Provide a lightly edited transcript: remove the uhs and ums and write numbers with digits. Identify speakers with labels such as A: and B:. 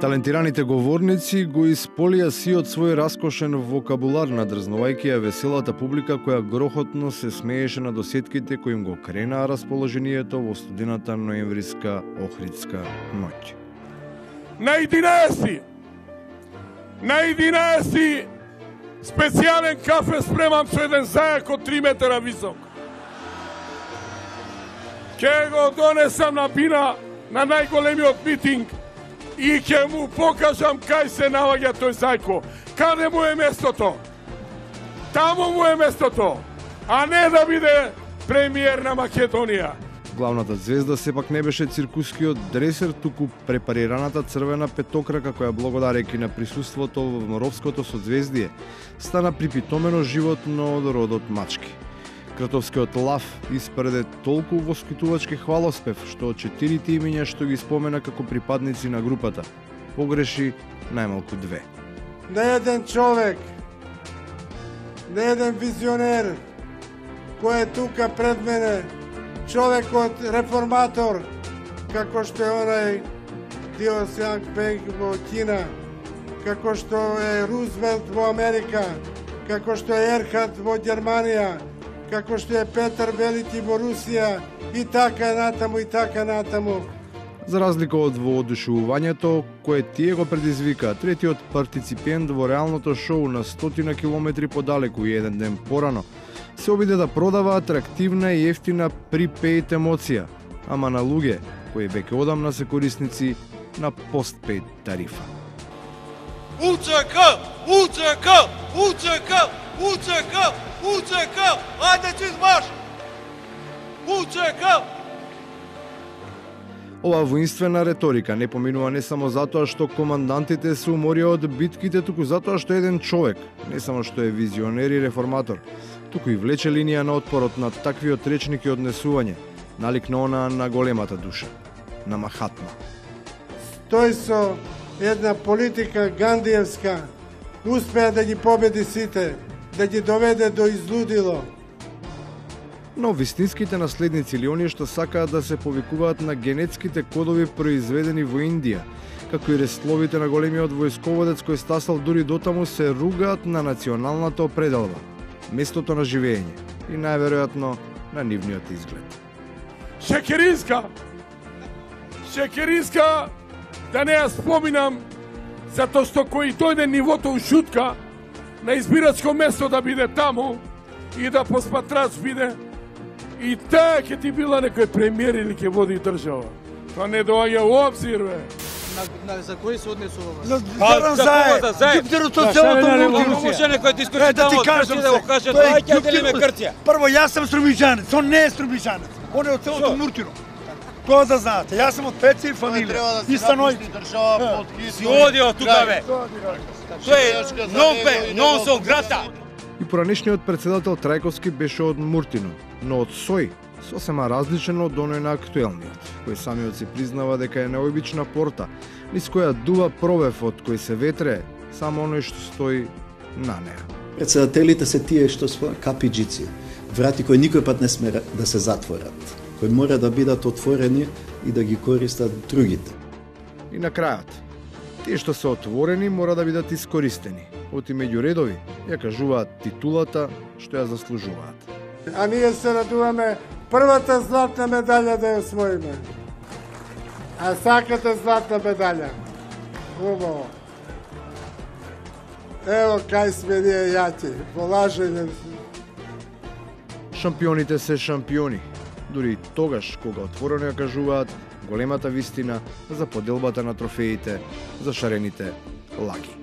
A: Талентираните говорници го исполија сиот свој раскошен вокабулар, надрзнувајќи ја веселата публика која грохотно се смееше на досетките кои им го кренаа расположението во студената ноемвриска Охридска ноќ.
B: На 11 специјален кафе спремам со еден зајак од 3 метра висок. Ке го донесам на бина на најголемиот митинг и ќе му покажам кај се наоѓа тој зајко. Каде му е местото? Таму му е местото, а не да биде премиер на Македонија.
A: Главната звезда сепак не беше циркускиот дресер, туку препарираната црвена петокрака која благодарејќи на присуството во Моровското созвездие стана припитомено животно од родот мачки. Кратовскиот лав испреде толку воскитувачки хвалоспев што од 4 имиња што ги спомена како припадници на групата погреши најмалку 2.
C: Не еден човек, не еден визионер кој е тука пред мене, човекот реформатор, како што е онај Дио Сјангпенг во Кина, како што е Рузвелт во Америка, како што е Ерхард во Германија, како што е Петар Велики во Русија и така натаму и така натаму.
A: За разлика од воодушевувањето кое тие го предизвика, третиот партиципент во реалното шоу на 100 километри подалеку и еден ден порано се обиде да продава атрактивна и ефтина припејд емоција, ама на луѓе кои веќе одамна се корисници на постпејд тарифа.
D: УЦК! УЦК! УЦК! УЦК! УЦК! Ајде си марш! УЦК!
A: Ова воинствена реторика не поминува не само затоа што командантите се уморија од битките, туку затоа што еден човек, не само што е визионер и реформатор, туку и влече линија на отпорот на таквиот речник и однесување, налик на она на големата душа, на Махатма.
C: Тој со една политика гандиевска успеа да ги победи сите, да ги доведе до излудило.
A: Но вистинските наследници или оние што сакаат да се повикуваат на генетските кодови произведени во Индија, како и рестловите на големиот војсководец кој стасал дури дотаму, се ругаат на националната определба, местото на живење и најверојатно на нивниот изглед.
B: Шекеринска, да не ја споминам, затоа што кој дојде нивото ушутка на избирачко место да биде таму и да посматрач биде, и таа ќе ти била некој премиер или ќе води држава. Тоа не доаѓа у обзир, бе.
E: За кој се однесува?
F: За Зај. Ѓуптерот од селото Муртино.
D: Може некој дискусија да го каже, да го каже, тоа ќе делиме Грција.
F: Прво, јас сум струмиџанец, он не е струмиџанец. Он е од селото Муртино. Тоа да знаете. Јас сум од Пеци и фамилија. И станој.
D: Си одио тука, бе. Тој е нон со грата.
A: И поранешниот председател Трајковски беше од Муртино, но од Сој, сосема различен од оној на актуелниот, кој самиот се признава дека е необична порта, низ која дува провев од кој се ветре само оној што стои на неа.
G: Председателите се тие што се капиџици, врати кои никој пат не сме да се затворат, кои мора да бидат отворени и да ги користат другите.
A: И на крајот, тие што се отворени мора да бидат искористени. Оти меѓу редови ја кажуваат титулата што ја заслужуваат.
C: А ние се радуваме првата златна медаља да ја освоиме. А сакате златна медаља? Убаво. Ево кај сме ние јати, во лажење.
A: Шампионите се шампиони, дури и тогаш кога отворено ја кажуваат големата вистина за поделбата на трофеите, за шарените лаги.